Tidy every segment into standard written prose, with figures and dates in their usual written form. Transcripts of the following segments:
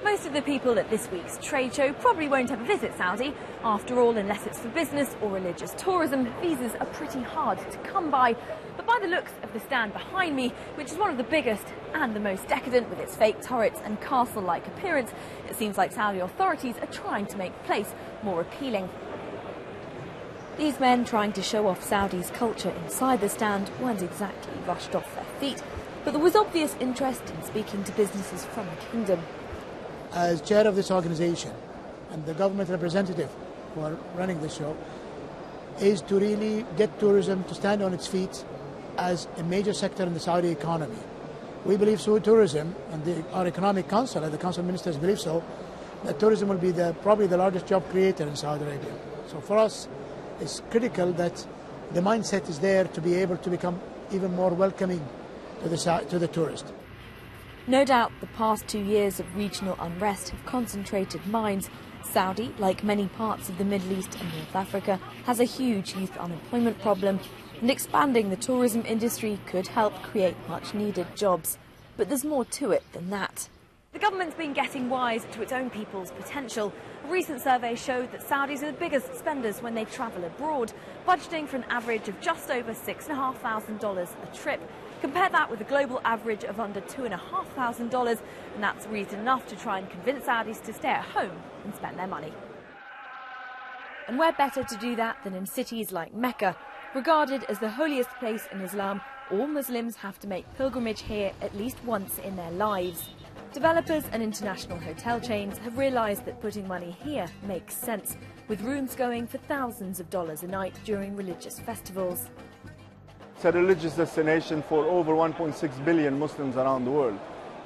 Most of the people at this week's trade show probably won't ever visit Saudi. After all, unless it's for business or religious tourism, visas are pretty hard to come by. But by the looks of the stand behind me, which is one of the biggest and the most decadent with its fake turrets and castle-like appearance, it seems like Saudi authorities are trying to make the place more appealing. These men trying to show off Saudi's culture inside the stand weren't exactly rushed off their feet, but there was obvious interest in speaking to businesses from the kingdom. As chair of this organisation and the government representative who are running the show, is to really get tourism to stand on its feet as a major sector in the Saudi economy. We believe so tourism, and our economic council and the council of ministers believe so, that tourism will be probably the largest job creator in Saudi Arabia. So for us, it's critical that the mindset is there to be able to become even more welcoming to the tourist. No doubt the past 2 years of regional unrest have concentrated minds. Saudi, like many parts of the Middle East and North Africa, has a huge youth unemployment problem, and expanding the tourism industry could help create much-needed jobs. But there's more to it than that. The government's been getting wise to its own people's potential. A recent survey showed that Saudis are the biggest spenders when they travel abroad, budgeting for an average of just over $6,500 a trip. Compare that with a global average of under $2,500, and that's reason enough to try and convince Saudis to stay at home and spend their money. And where better to do that than in cities like Mecca? Regarded as the holiest place in Islam, all Muslims have to make pilgrimage here at least once in their lives. Developers and international hotel chains have realised that putting money here makes sense, with rooms going for thousands of dollars a night during religious festivals. It's a religious destination for over 1.6 billion Muslims around the world.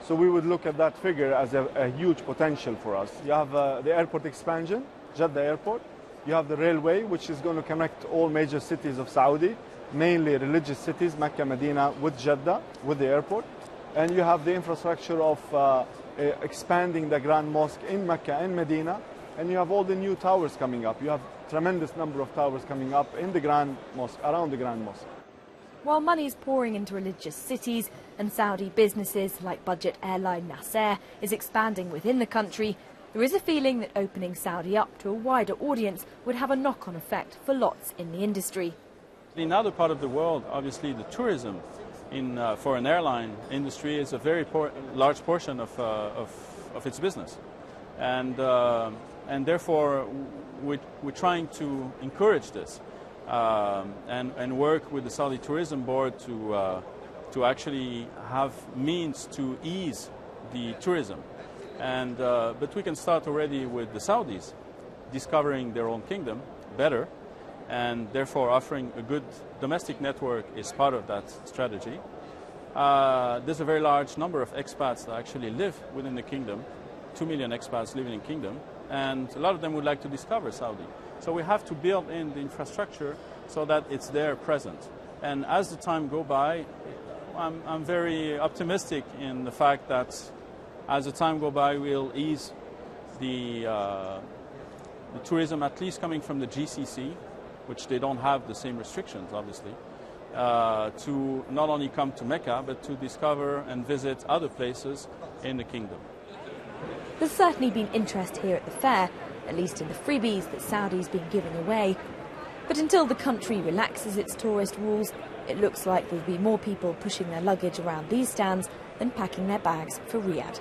So we would look at that figure as a huge potential for us. You have the airport expansion, Jeddah Airport. You have the railway, which is going to connect all major cities of Saudi, mainly religious cities, Mecca, Medina, with Jeddah, with the airport. And you have the infrastructure of expanding the Grand Mosque in Mecca and Medina. And you have all the new towers coming up. You have a tremendous number of towers coming up in the Grand Mosque, around the Grand Mosque. While money's pouring into religious cities and Saudi businesses like budget airline Nasser is expanding within the country, there is a feeling that opening Saudi up to a wider audience would have a knock-on effect for lots in the industry. In other part of the world, obviously the tourism for an airline industry is a very large portion of its business. And therefore we're trying to encourage this. And work with the Saudi Tourism Board to actually have means to ease the tourism. But we can start already with the Saudis discovering their own kingdom better, and therefore offering a good domestic network is part of that strategy. There's a very large number of expats that actually live within the kingdom, 2 million expats living in the kingdom, and a lot of them would like to discover Saudi. So we have to build in the infrastructure so that it's there present. And as the time goes by, I'm very optimistic in the fact that as the time goes by, we'll ease the tourism, at least coming from the GCC, which they don't have the same restrictions, obviously, to not only come to Mecca, but to discover and visit other places in the kingdom. There's certainly been interest here at the fair, at least in the freebies that Saudi's been giving away. But until the country relaxes its tourist rules, it looks like there'll be more people pushing their luggage around these stands than packing their bags for Riyadh.